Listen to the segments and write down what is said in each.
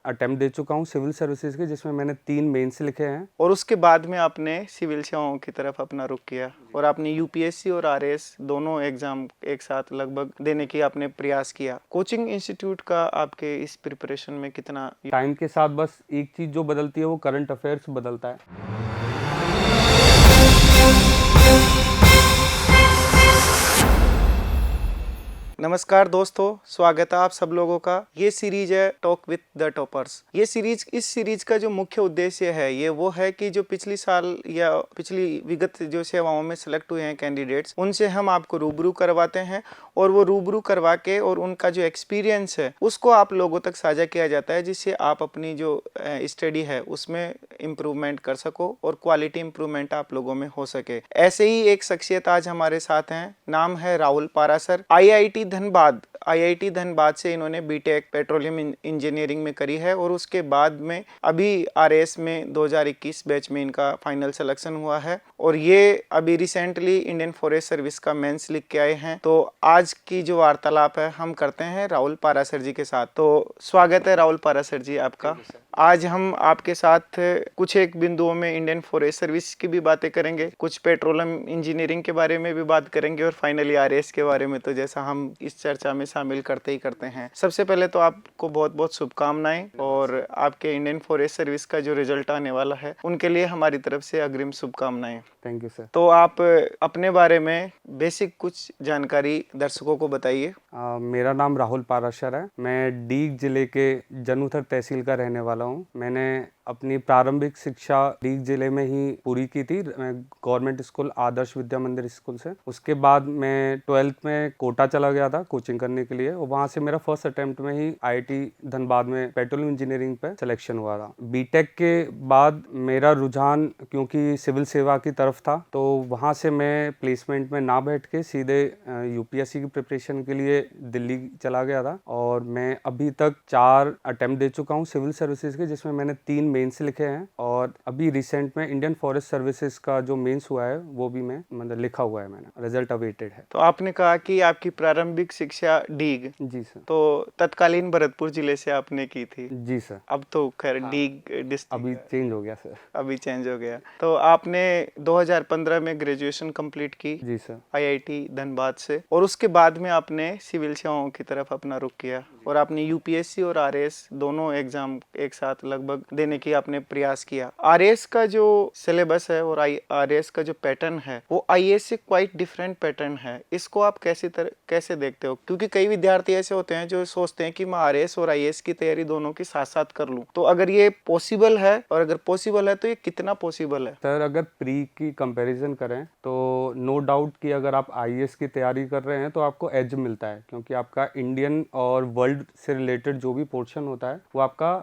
Attempt दे चुका हूँ civil services के, जिसमें मैंने 3 मेंस लिखे हैं। और उसके बाद में आपने सिविल सेवाओं की तरफ अपना रुख किया और आपने यूपीएससी और आरएएस दोनों एग्जाम एक साथ लगभग देने की आपने प्रयास किया। कोचिंग इंस्टीट्यूट का आपके इस प्रिपरेशन में कितना? टाइम के साथ बस एक चीज़ जो बदलती है वो करंट अफेयर्स बदलता है। नमस्कार दोस्तों, स्वागत है आप सब लोगों का। ये सीरीज है टॉक विद द टॉपर्स। इस सीरीज का जो मुख्य उद्देश्य है ये वो है कि जो पिछली साल या पिछली विगत जो सेवाओं में सेलेक्ट हुए हैं कैंडिडेट्स, उनसे हम आपको रूबरू करवाते हैं और वो रूबरू करवा के और उनका जो एक्सपीरियंस है उसको आप लोगों तक साझा किया जाता है, जिससे आप अपनी जो स्टडी है उसमें इम्प्रूवमेंट कर सको और क्वालिटी इम्प्रूवमेंट आप लोगों में हो सके। ऐसे ही एक शख्सियत आज हमारे साथ हैं, नाम है राहुल पारासर। आईआईटी धनबाद से इन्होंने बीटेक पेट्रोलियम इंजीनियरिंग में करी है और उसके बाद में अभी आरएएस में 2021 बैच में इनका फाइनल सिलेक्शन हुआ है और ये अभी रिसेंटली इंडियन फॉरेस्ट सर्विस का मेंस लिख के आए हैं। तो आज की जो वार्तालाप है हम करते हैं राहुल पारासर जी के साथ। तो स्वागत है राहुल पारासर जी आपका। आज हम आपके साथ कुछ एक बिंदुओं में इंडियन फॉरेस्ट सर्विस की भी बातें करेंगे, कुछ पेट्रोलियम इंजीनियरिंग के बारे में भी बात करेंगे और फाइनली आरएएस के बारे में, तो जैसा हम इस चर्चा में शामिल करते ही करते हैं। सबसे पहले तो आपको बहुत बहुत शुभकामनाएं और आपके इंडियन फॉरेस्ट सर्विस का जो रिजल्ट आने वाला है उनके लिए हमारी तरफ से अग्रिम शुभकामनाएं। Thank you sir. तो आप अपने बारे में बेसिक कुछ जानकारी दर्शकों को बताइए। मेरा नाम राहुल पाराशर है। मैं डीग जिले के जनुथर तहसील का रहने वाला हूँ। मैंने अपनी प्रारंभिक शिक्षा डीग जिले में ही पूरी की थी, गवर्नमेंट स्कूल आदर्श विद्या मंदिर स्कूल से। उसके बाद मैं 12th में कोटा चला गया था कोचिंग करने के लिए और वहाँ से मेरा फर्स्ट अटेम्प्ट में ही आईआईटी धनबाद में पेट्रोलियम इंजीनियरिंग पे सिलेक्शन हुआ था। बीटेक के बाद मेरा रुझान क्योंकि सिविल सेवा की तरफ था, तो वहाँ से मैं प्लेसमेंट में ना बैठ के सीधे यूपीएससी की प्रिपरेशन के लिए दिल्ली चला गया था और मैं अभी तक 4 अटेम्प्ट दे चुका हूँ सिविल सर्विसेज के, जिसमें मैंने 3 मेंस लिखे हैं और अभी रिसेंट में इंडियन फॉरेस्ट सर्विसेज का जो मेंस हुआ है वो भी मैं मतलब लिखा हुआ है, मैंने रिजल्ट अवेटेड है। तो आपने कहा कि आपकी प्रारंभिक शिक्षा डीग, जी सर। तो तत्कालीन भरतपुर जिले से आपने की थी? जी सर। अब तो खैर डीग डिस्ट्रिक्ट अभी चेंज हो गया सर। अभी चेंज हो गया। तो आपने 2015 में ग्रेजुएशन कंप्लीट की? जी सर। आईआईटी धनबाद से, और उसके बाद में आपने सिविल सेवाओं की तरफ अपना रुख किया और आपने यूपीएससी और आरएएस दोनों एग्जाम एक साथ लगभग देने की आपने प्रयास किया। आरएएस का जो सिलेबस है और आरएएस का जो पैटर्न है वो आईएएस से क्वाइट डिफरेंट पैटर्न है। इसको आप कैसे देखते हो? क्योंकि कई विद्यार्थी ऐसे होते हैं जो सोचते हैं कि मैं आरएएस और आईएएस की तैयारी दोनों की साथ साथ कर लूं। तो अगर ये पॉसिबल है और अगर पॉसिबल है तो ये कितना पॉसिबल है? सर अगर प्री की कंपैरिजन करें तो नो डाउट कि अगर आप आईएएस की तैयारी कर रहे हैं तो आपको एज मिलता है, क्योंकि आपका इंडियन और वर्ल्ड से रिलेटेड जो भी पोर्शन होता है वो आपका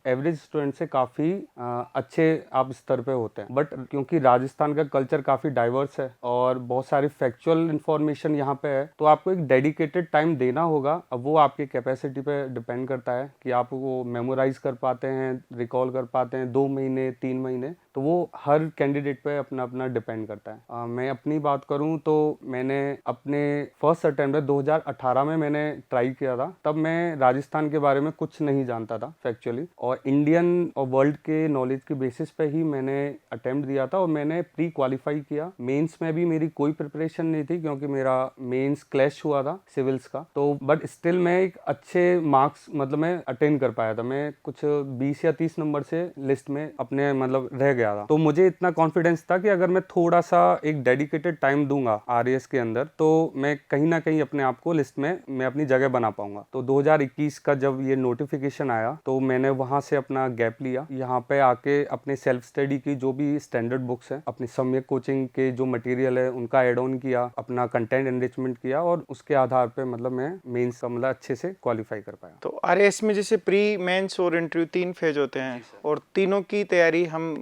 एवरेज स्टूडेंट से काफ़ी अच्छे आप स्तर पे होते हैं। बट क्योंकि राजस्थान का कल्चर काफ़ी डाइवर्स है और बहुत सारी फैक्चुअल इन्फॉर्मेशन यहाँ पे है, तो आपको एक डेडिकेटेड टाइम देना होगा। अब वो आपकी कैपेसिटी पे डिपेंड करता है कि आप वो मेमोराइज कर पाते हैं, रिकॉल कर पाते हैं 2 महीने 3 महीने, तो वो हर कैंडिडेट पे अपना अपना डिपेंड करता है। मैं अपनी बात करूं तो मैंने अपने फर्स्ट अटेम्प्ट में 2018 में मैंने ट्राई किया था। तब मैं राजस्थान के बारे में कुछ नहीं जानता था फैक्चुअली, और इंडियन और वर्ल्ड के नॉलेज के बेसिस पे ही मैंने अटेम्प्ट दिया था और मैंने प्री क्वालिफाई किया। मेंस में भी मेरी कोई प्रिपरेशन नहीं थी क्योंकि मेरा मेंस क्लैश हुआ था सिविल्स का, तो बट स्टिल मैं एक अच्छे मार्क्स मतलब मैं अटेंड कर पाया था। मैं कुछ 20 या 30 नंबर से लिस्ट में अपने मतलब रह गया था। तो मुझे इतना कॉन्फिडेंस था कि अगर मैं थोड़ा सा एक डेडिकेटेड टाइम दूंगा आरएएस के अंदर तो मैं कहीं ना कहीं अपने आप को लिस्ट में मैं अपनी जगह बना पाऊंगा। तो 2021 का जब ये नोटिफिकेशन आया तो मैंने वहां से अपना गैप लिया, यहाँ पे आके अपने सेल्फ स्टडी की जो भी स्टैंडर्ड बुक्स है, अपनी सम्यक कोचिंग के जो मटेरियल है उनका एड ऑन किया, अपना कंटेंट एनरिचमेंट किया और उसके आधार पे मतलब मैं मेंस का मतलब अच्छे से क्वालिफाई कर पाया। तो आरएएस में जैसे प्री, मेंस और इंटरव्यू 3 फेज होते हैं और तीनों की तैयारी हम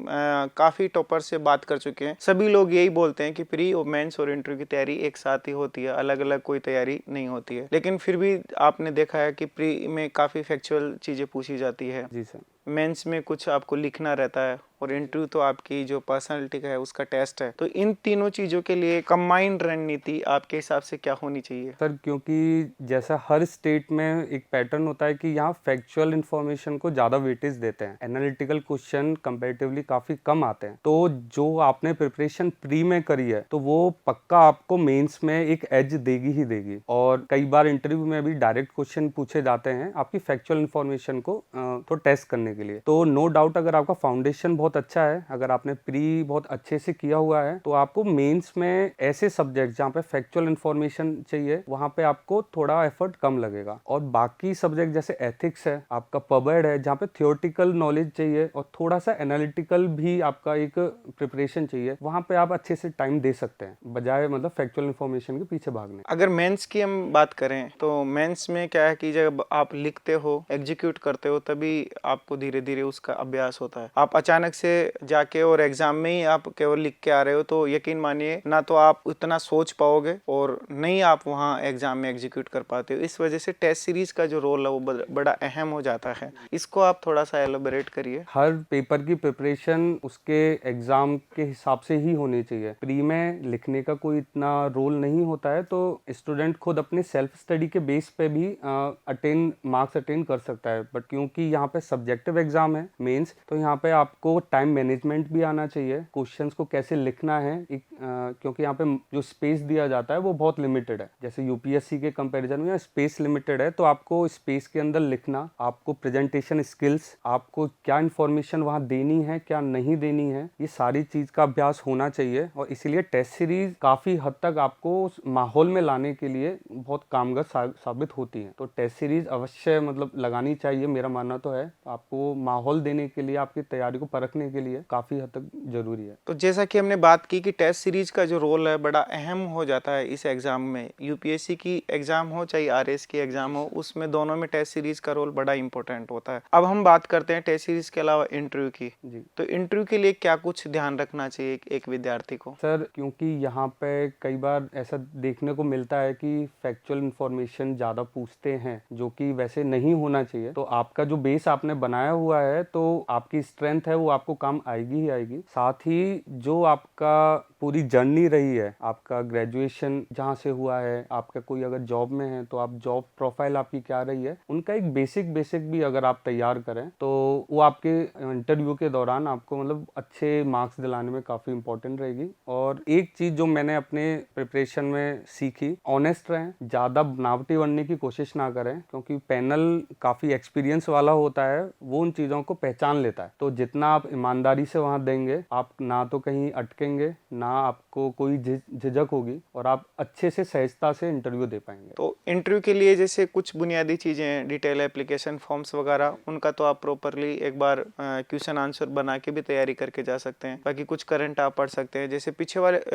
काफी टॉपर से बात कर चुके हैं। सभी लोग यही बोलते हैं कि प्री और मेंस और इंटरव्यू की तैयारी एक साथ ही होती है, अलग अलग कोई तैयारी नहीं होती है। लेकिन फिर भी आपने देखा है कि प्री में काफी फैक्चुअल चीजें पूछी जाती है। जी सर। मेंस में कुछ आपको लिखना रहता है और इंटरव्यू तो आपकी जो पर्सनालिटी का है उसका टेस्ट है। तो इन तीनों चीजों के लिए कंबाइंड रणनीति आपके हिसाब से क्या होनी चाहिए? सर क्योंकि जैसा हर स्टेट में एक पैटर्न होता है कि यहाँ फैक्चुअल इन्फॉर्मेशन को ज़्यादा वेटेज देते हैं, एनालिटिकल क्वेश्चन कंपैरेटिवली काफ़ी कम आते हैं। तो जो आपने प्रिपरेशन प्री में करी है तो वो पक्का आपको मेंस में एक एज देगी ही देगी। और कई बार इंटरव्यू में भी डायरेक्ट क्वेश्चन पूछे जाते हैं आपकी फैक्चुअल इन्फॉर्मेशन को तो टेस्ट करने के लिए। तो नो डाउट अगर आपका फाउंडेशन बहुत अच्छा है, अगर आपने प्री बहुत अच्छे से किया हुआ है, तो आपको मेंस में ऐसे सब्जेक्ट जहाँ पे फैक्चुअल इन्फॉर्मेशन चाहिए वहाँ पे आपको थोड़ा एफर्ट कम लगेगा। और बाकी सब्जेक्ट जैसे एथिक्स है, आपका पबेड है, जहाँ पे थियोरटिकल नॉलेज चाहिए और थोड़ा सा एनालिटिकल भी आपका एक प्रिपरेशन चाहिए, वहाँ पे आप अच्छे से टाइम दे सकते हैं बजाय मतलब फैक्चुअल इन्फॉर्मेशन के पीछे भागने। अगर मेंस की हम बात करें तो मेंस में क्या है कि जब आप लिखते हो, एग्जीक्यूट करते हो, तभी आपको धीरे धीरे उसका अभ्यास होता है। आप अचानक से जाके और एग्जाम में ही आप केवल लिख के आ रहे हो तो यकीन मानिए ना तो आप उतना सोच पाओगे और नहीं आप वहाँ एग्जाम में एग्जीक्यूट कर पाते हो। इस वजह से टेस्ट सीरीज का जो रोल है वो बड़ा अहम हो जाता है। इसको आप थोड़ा सा एलोबरेट करिए। हर पेपर की प्रिपरेशन उसके एग्जाम के हिसाब से ही होनी चाहिए। प्री में लिखने का कोई इतना रोल नहीं होता है, तो स्टूडेंट खुद अपने सेल्फ स्टडी के बेस पे भी मार्क्स अटेन कर सकता है। बट क्योंकि यहाँ पे सब्जेक्टिव एग्जाम है मेंस, तो यहाँ पे आपको टाइम मैनेजमेंट भी आना चाहिए, क्वेश्चंस को कैसे लिखना है। क्योंकि यहाँ पे जो स्पेस दिया जाता है वो बहुत लिमिटेड है, जैसे यूपीएससी के कंपैरिजन में स्पेस लिमिटेड है, तो आपको स्पेस के अंदर लिखना, आपको प्रेजेंटेशन स्किल्स, आपको क्या इन्फॉर्मेशन वहाँ देनी है क्या नहीं देनी है, ये सारी चीज़ का अभ्यास होना चाहिए। और इसीलिए टेस्ट सीरीज काफ़ी हद तक आपको उस माहौल में लाने के लिए बहुत कामगार साबित होती है। तो टेस्ट सीरीज अवश्य मतलब लगानी चाहिए, मेरा मानना तो है। आपको माहौल देने के लिए, आपकी तैयारी को परखने के लिए काफ़ी हद तक जरूरी है। तो जैसा कि हमने बात की कि टेस्ट सीरीज का जो रोल है बड़ा अहम हो जाता है इस एग्जाम में, यूपीएससी की एग्जाम हो चाहे आरएस की एग्जाम हो, उसमें दोनों में टेस्ट सीरीज का रोल बड़ा इंपॉर्टेंट होता है। अब हम बात करते हैं टेस्ट सीरीज के अलावा इंटरव्यू की। जी। तो इंटरव्यू के लिए क्या कुछ ध्यान रखना चाहिए एक विद्यार्थी को? सर क्योंकि यहाँ पे कई बार ऐसा देखने को मिलता है कि फैक्चुअल इन्फॉर्मेशन ज़्यादा पूछते हैं, जो कि वैसे नहीं होना चाहिए। तो आपका जो बेस आपने बनाया हुआ है, तो आपकी स्ट्रेंथ है वो आपको काम आएगी ही आएगी। साथ ही जो आपका पूरी जर्नी रही है, आपका ग्रेजुएशन जहाँ से हुआ है, आपका कोई अगर जॉब में है तो आप जॉब प्रोफाइल आपकी क्या रही है, उनका एक बेसिक भी अगर आप तैयार करें तो वो आपके इंटरव्यू के दौरान आपको मतलब अच्छे मार्क्स दिलाने में काफ़ी इंपॉर्टेंट रहेगी। और एक चीज़ जो मैंने अपने प्रिपरेशन में सीखी, ऑनेस्ट रहें, ज़्यादा बनावटी बनने की कोशिश ना करें, क्योंकि पैनल काफ़ी एक्सपीरियंस वाला होता है, वो उन चीज़ों को पहचान लेता है। तो जितना आप ईमानदारी से वहाँ देंगे, आप ना तो कहीं अटकेंगे, ना आपको कोई झिझक होगी, और आप अच्छे से सहजता से इंटरव्यू दे पाएंगे। तो इंटरव्यू के लिए जैसे कुछ बुनियादी चीज़ें हैं, डिटेल एप्लीकेशन फॉर्म्स वगैरह, उनका तो आप प्रॉपरली एक बार क्वेश्चन आंसर बना के भी तैयारी करके जा सकते हैं। बाकी कुछ करंट आप पढ़ सकते हैं। जैसे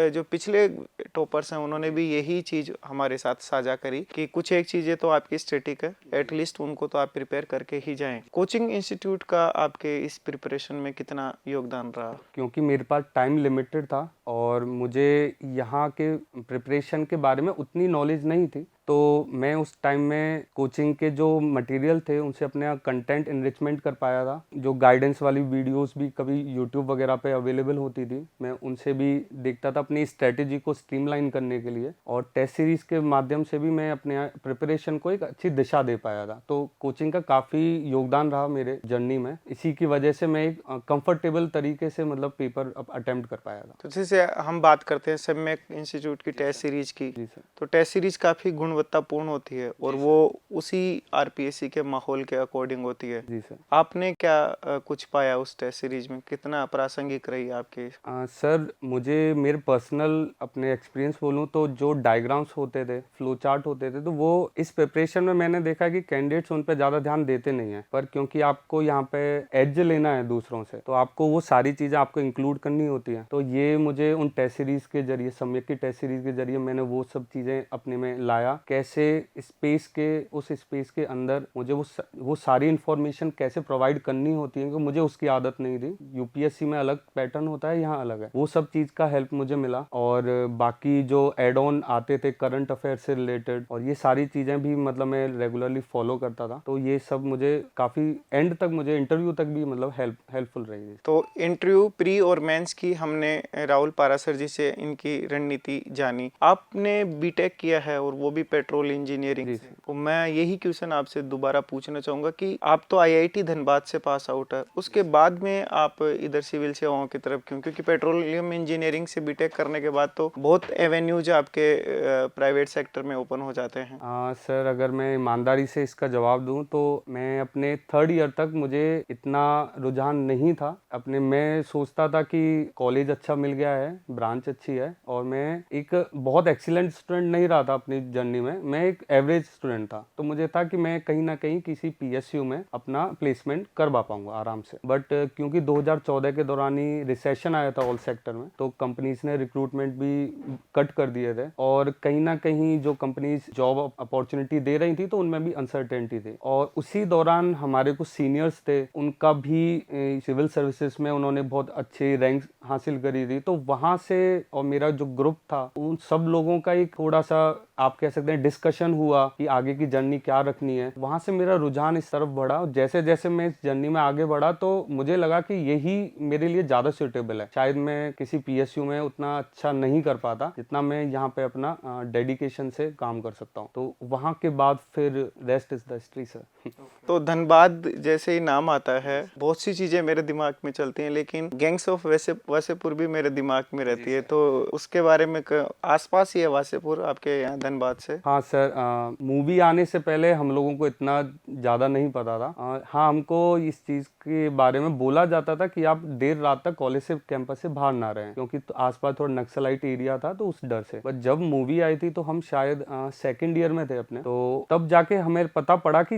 जो पिछले टॉपर्स हैं उन्होंने भी यही चीज़ हमारे साथ साझा करी कि कुछ एक चीज़ें तो आपकी स्टैटिक है, एटलीस्ट उनको तो आप प्रिपेयर करके ही जाएं। कोचिंग इंस्टीट्यूट का आपके इस प्रिपरेशन में कितना योगदान रहा? क्योंकि मेरे पास टाइम लिमिटेड था और मुझे यहाँ के प्रिपरेशन के बारे में उतनी नॉलेज नहीं थी, तो मैं उस टाइम में कोचिंग के जो मटेरियल थे उनसे अपने कंटेंट इनरिचमेंट कर पाया था। जो गाइडेंस वाली वीडियोस भी कभी यूट्यूब वगैरह पे अवेलेबल होती थी, मैं उनसे भी देखता था अपनी स्ट्रेटेजी को स्ट्रीमलाइन करने के लिए, और टेस्ट सीरीज के माध्यम से भी मैं अपने प्रिपरेशन को एक अच्छी दिशा दे पाया था। तो कोचिंग का काफ़ी योगदान रहा मेरे जर्नी में। इसी की वजह से मैं एक कंफर्टेबल तरीके से मतलब पेपर अटेम्प्ट कर पाया था। तो जैसे हम बात करते हैं सम्यक इंस्टीट्यूट की टेस्ट सीरीज की, जी सर। तो टेस्ट सीरीज काफ़ी गुणवत्तापूर्ण होती है और वो उसी आरपीएससी के माहौल के अकॉर्डिंग होती है। जी सर। आपने क्या कुछ पाया उस टेस्ट सीरीज में? कितना प्रासंगिक रही आपके? सर मुझे मेरे पर्सनल अपने एक्सपीरियंस बोलूँ तो जो डायग्राम्स होते थे, फ्लो चार्ट होते थे, तो वो इस प्रिपरेशन में मैंने देखा कि कैंडिडेट्स उन पे ज़्यादा ध्यान देते नहीं हैं। पर क्योंकि आपको यहाँ पे एज लेना है दूसरों से, तो आपको वो सारी चीज़ें आपको इंक्लूड करनी होती हैं। तो ये मुझे उन टेस्ट सीरीज़ के जरिए, सम्यक की टेस्ट सीरीज़ के जरिए मैंने वो सब चीज़ें अपने में लाया, कैसे स्पेस के उस स्पेस के अंदर मुझे वो सारी इन्फॉर्मेशन कैसे प्रोवाइड करनी होती है, क्योंकि मुझे उसकी आदत नहीं थी। यूपीएससी में अलग पैटर्न होता है, यहाँ अलग है। वो सब चीज़ का हेल्प मुझे मिला। और बाकी जो एड ऑन आते थे करंट अफेयर से रिलेटेड, और ये सारी चीज़ें भी मतलब मैं रेगुलरली फॉलो करता था। तो ये सब मुझे काफ़ी एंड तक, मुझे इंटरव्यू तक भी मतलब हेल्पफुल रही। तो इंटरव्यू प्री और मेंस की हमने राहुल पारासर जी से इनकी रणनीति जानी। आपने बीटेक किया है और वो भी पेट्रोल इंजीनियरिंग से। तो मैं यही क्वेश्चन आपसे दोबारा पूछना चाहूँगा कि आप तो आईआईटी धनबाद से पास आउट है, उसके बाद में आप इधर सिविल सेवाओं की तरफ क्यों? क्योंकि पेट्रोलियम इंजीनियरिंग से बीटेक करने के बाद तो बहुत एवेन्यूज आपके प्राइवेट सेक्टर में ओपन हो जाते हैं। सर, अगर मैं ईमानदारी से इसका जवाब दूं तो मैं अपने 3rd ईयर तक मुझे इतना रुझान नहीं था अपने। मैं सोचता था कि कॉलेज अच्छा मिल गया है, ब्रांच अच्छी है, और मैं एक बहुत एक्सीलेंट स्टूडेंट नहीं रहा था अपनी जर्नी में। मैं एक एवरेज स्टूडेंट था। तो मुझे था कि मैं कहीं ना कहीं किसी पीएसयू में अपना प्लेसमेंट करवा पाऊंगा आराम से। बट क्योंकि 2014 के दौरान ही रिसेशन आया था ऑल सेक्टर में, तो कंपनीज ने रिक्रूटमेंट भी कट कर दिए थे, और कहीं ना कहीं जो कंपनीज जॉब अपॉर्चुनिटी दे रही थी तो उनमें भी अनसर्टेनिटी थी। और उसी दौरान हमारे कुछ सीनियर्स थे, उनका भी सिविल सर्विसेज में उन्होंने बहुत अच्छी रैंक हासिल करी थी। तो वहाँ से और मेरा जो ग्रुप था, उन सब लोगों का एक थोड़ा सा आप कह सकते हैं डिस्कशन हुआ कि आगे की जर्नी क्या रखनी है। वहाँ से मेरा रुझान इस तरफ बढ़ा, और जैसे जैसे मैं इस जर्नी में आगे बढ़ा तो मुझे लगा कि यही मेरे लिए ज़्यादा सूटेबल है। शायद मैं किसी पीएसयू में उतना अच्छा नहीं कर पाता जितना मैं यहाँ पे अपना डेडिकेशन से काम कर सकता हूँ। तो वहाँ के बाद फिर rest is the history sir. तो धनबाद जैसे ही नाम आता है, बहुत सी चीजें मेरे दिमाग में चलती हैं, लेकिन गैंग्स ऑफ वासेपुर भी मेरे दिमाग में रहती है। तो उसके बारे में आसपास ही है वासेपुर आपके यहाँ धनबाद से? हाँ सर, मूवी आने से पहले हम लोगों को इतना ज़्यादा नहीं पता था। हाँ, हमको इस चीज़ के बारे में बोला जाता था कि आप देर रात तक कॉलेज से कैंपस से बाहर ना रहें, क्योंकि तो आसपास थोड़ा नक्सलाइट एरिया था, तो उस डर से। बट जब मूवी आई थी तो हम शायद 2nd ईयर में थे अपने, तो तब जाके हमें पता पड़ा कि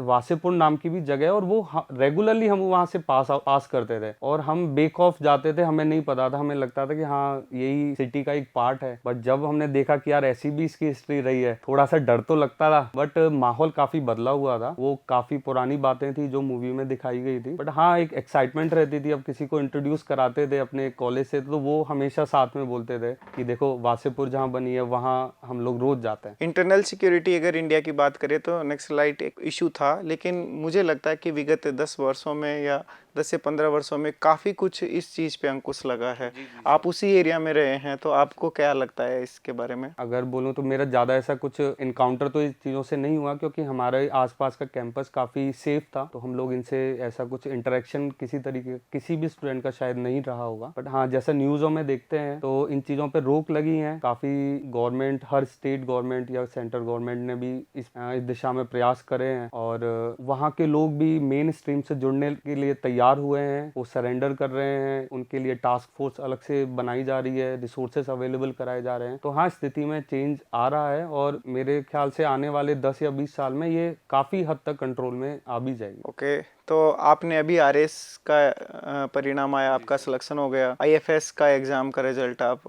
वासेपुर नाम की भी जगह है, और वो रेगुलरली हम वहाँ से पास करते थे, और हम बेक ऑफ जाते थे। हमें नहीं पता था, हमें लगता था कि हाँ यही सिटी का एक पार्ट है। बट जब हमने देखा कि यार ऐसी भी इसकी हिस्ट्री रही है, थोड़ा सा डर तो लगता था। बट माहौल काफी बदला हुआ था, वो काफी पुरानी बातें थी जो मूवी में दिखाई गई थी। बट हाँ, एक एक्साइटमेंट रहती थी। अब किसी को इंट्रोड्यूस कराते थे अपने कॉलेज से, तो वो हमेशा साथ में बोलते थे कि देखो वासेपुर जहाँ बनी है वहाँ हम लोग रोज जाते हैं। इंटरनल सिक्योरिटी अगर इंडिया की बात करें तो नक्सलाइट एक इशू था, लेकिन मुझे लगता है कि विगत 10 वर्षों में या 10 से 15 वर्षों में काफ़ी कुछ इस चीज़ पे अंकुश लगा है। आप उसी एरिया में रहे हैं, तो आपको क्या लगता है इसके बारे में? अगर बोलूँ तो मेरा ज़्यादा ऐसा कुछ इनकाउंटर तो इस चीज़ों से नहीं हुआ, क्योंकि हमारे आसपास का कैंपस काफ़ी सेफ था। तो हम लोग इनसे ऐसा कुछ इंटरेक्शन किसी तरीके किसी भी स्टूडेंट का शायद नहीं रहा होगा। बट हाँ, जैसा न्यूज़ों में देखते हैं तो इन चीज़ों पर रोक लगी है काफ़ी। गवर्नमेंट, हर स्टेट गवर्नमेंट या सेंट्रल गवर्नमेंट ने भी इस दिशा में प्रयास करे हैं, और वहाँ के लोग भी मेन स्ट्रीम से जुड़ने के लिए तैयार हुए हैं। वो सरेंडर कर रहे हैं, उनके लिए टास्क फोर्स अलग से बनाई जा रही है, रिसोर्सेस अवेलेबल कराए जा रहे हैं। तो हाँ, स्थिति में चेंज आ रहा है, और मेरे ख्याल से आने वाले 10 या 20 साल में ये काफ़ी हद तक कंट्रोल में आ भी जाएगी। ओके, तो आपने अभी आरएस का परिणाम आया, आपका सिलेक्शन हो गया। आईएफएस का एग्जाम का रिजल्ट आप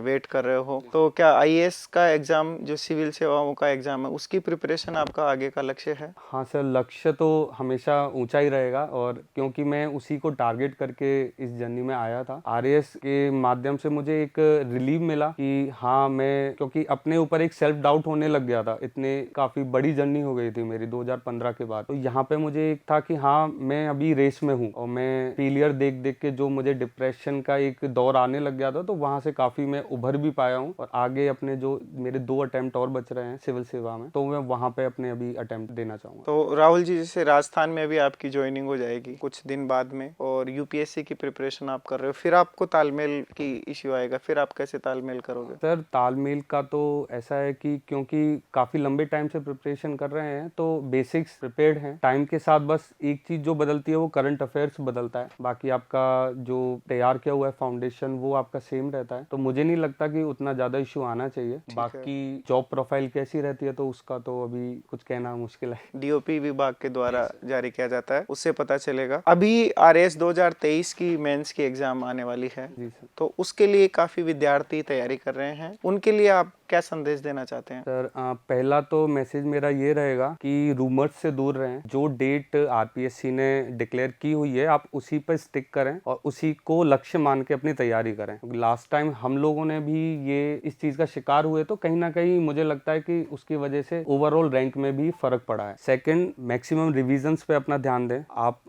वेट कर रहे हो। तो क्या आईएएस का एग्जाम जो सिविल सेवाओं का एग्जाम है, उसकी प्रिपरेशन आपका आगे का लक्ष्य है? हाँ सर, लक्ष्य तो हमेशा ऊंचा ही रहेगा, और क्योंकि मैं उसी को टारगेट करके इस जर्नी में आया था। आरएएस के माध्यम से मुझे एक रिलीफ मिला कि हाँ, मैं क्योंकि अपने ऊपर एक सेल्फ डाउट होने लग गया था। इतने काफ़ी बड़ी जर्नी हो गई थी मेरी 2015 के बाद। तो यहाँ पे मुझे एक था कि हाँ, मैं अभी रेस में हूँ, और मैं फेलियर देख देख के जो मुझे डिप्रेशन का एक दौर आने लग गया था, तो वहाँ से काफ़ी मैं उभर भी पाया हूँ। और आगे अपने जो मेरे 2 अटेम्प्ट और बच रहे हैं सिविल सेवा में, तो मैं वहाँ पे अपने अभी अटेम्प्ट देना चाहूँगा। तो राहुल जी, जैसे राजस्थान में अभी आपकी ज्वाइनिंग हो जाएगी कुछ दिन बाद में, और यूपीएससी की प्रिपरेशन आप कर रहे हो, फिर आपको तालमेल की इश्यू आएगा, फिर आप कैसे तालमेल करोगे? सर, तालमेल का तो ऐसा है कि क्योंकि काफ़ी लंबे टाइम से प्रिपरेशन कर रहे हैं, तो बेसिक्स प्रिपेयर्ड हैं। टाइम के साथ बस एक चीज़ जो बदलती है वो करंट अफेयर्स बदलता है। बाकी आपका जो तैयार किया हुआ है फाउंडेशन, वो आपका सेम रहता है। तो मुझे नहीं लगता कि उतना ज़्यादा इशू आना चाहिए। बाकी जॉब प्रोफाइल कैसी रहती है तो उसका तो अभी कुछ कहना मुश्किल है। डीओपी विभाग के द्वारा जारी किया जाता है, उससे पता चलेगा। अभी आरएस 2023 की मेंस की एग्जाम आने वाली है, जी सर। तो उसके लिए काफी विद्यार्थी तैयारी कर रहे हैं। उनके लिए आप क्या संदेश देना चाहते हैं? सर पहला तो मैसेज मेरा ये रहेगा कि रूमर्स से दूर रहें। जो डेट आरपीएससी ने डिक्लेयर की हुई है आप उसी पर स्टिक करें और उसी को लक्ष्य मान के अपनी तैयारी करें। लास्ट टाइम हम लोगों ने भी ये इस चीज़ का शिकार हुए तो कहीं ना कहीं मुझे लगता है कि उसकी वजह से ओवरऑल रैंक में भी फर्क पड़ा है। सेकंड, मैक्सिमम रिविजन्स पे अपना ध्यान दें। आप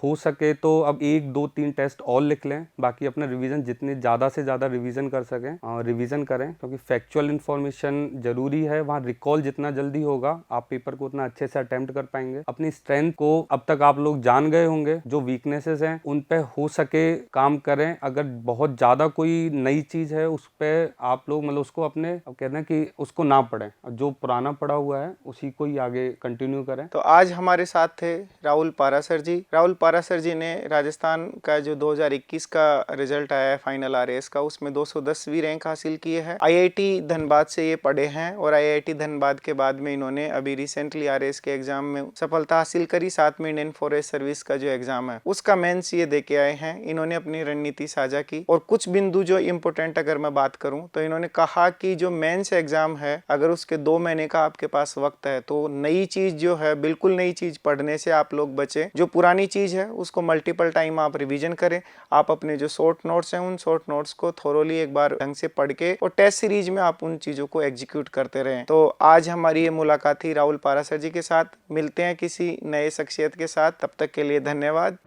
हो सके तो अब 1 2 3 टेस्ट और लिख लें, बाकी अपना रिवीजन जितने ज़्यादा से ज़्यादा रिवीजन कर सकें रिवीजन करें, क्योंकि फैक्चुअल इन्फॉर्मेशन जरूरी है। वहाँ रिकॉल जितना जल्दी होगा आप पेपर को उतना अच्छे से अटेम्प्ट कर पाएंगे। अपनी स्ट्रेंथ को अब तक आप लोग जान गए होंगे, जो वीकनेसेस हैं उन पे हो सके काम करें। अगर बहुत ज़्यादा कोई नई चीज़ है उस पर आप लोग मतलब उसको अपने अब कहते हैं कि उसको ना पढ़ें, जो पुराना पड़ा हुआ है उसी को ही आगे कंटिन्यू करें। तो आज हमारे साथ थे राहुल पारासर जी। राहुल पारासर जी ने राजस्थान का जो 2021 का रिजल्ट आया है फाइनल आरएएस का, उसमें 210वीं रैंक हासिल की है। आईआईटी धनबाद से ये पढ़े हैं और आईआईटी धनबाद के बाद में इन्होंने अभी रिसेंटली आरएएस के एग्जाम में सफलता हासिल करी। साथ में इंडियन फॉरेस्ट सर्विस का जो एग्जाम है उसका मेंस ये दे के आए हैं। इन्होंने अपनी रणनीति साझा की और कुछ बिंदु जो इम्पोर्टेंट अगर मैं बात करूं तो इन्होंने कहा कि जो मेंस एग्जाम है अगर उसके 2 महीने का आपके पास वक्त है तो नई चीज जो है, बिल्कुल नई चीज पढ़ने से आप लोग बचें। जो पुरानी चीज है उसको मल्टीपल टाइम आप रिवीजन करें। आप अपने जो शॉर्ट नोट्स हैं उन शॉर्ट नोट्स को थोरोली एक बार ढंग से पढ़ के और टेस्ट सीरीज में आप उन चीजों को एग्जीक्यूट करते रहें। तो आज हमारी ये मुलाकात थी राहुल पारासर जी के साथ। मिलते हैं किसी नए शख्सियत के साथ, तब तक के लिए धन्यवाद।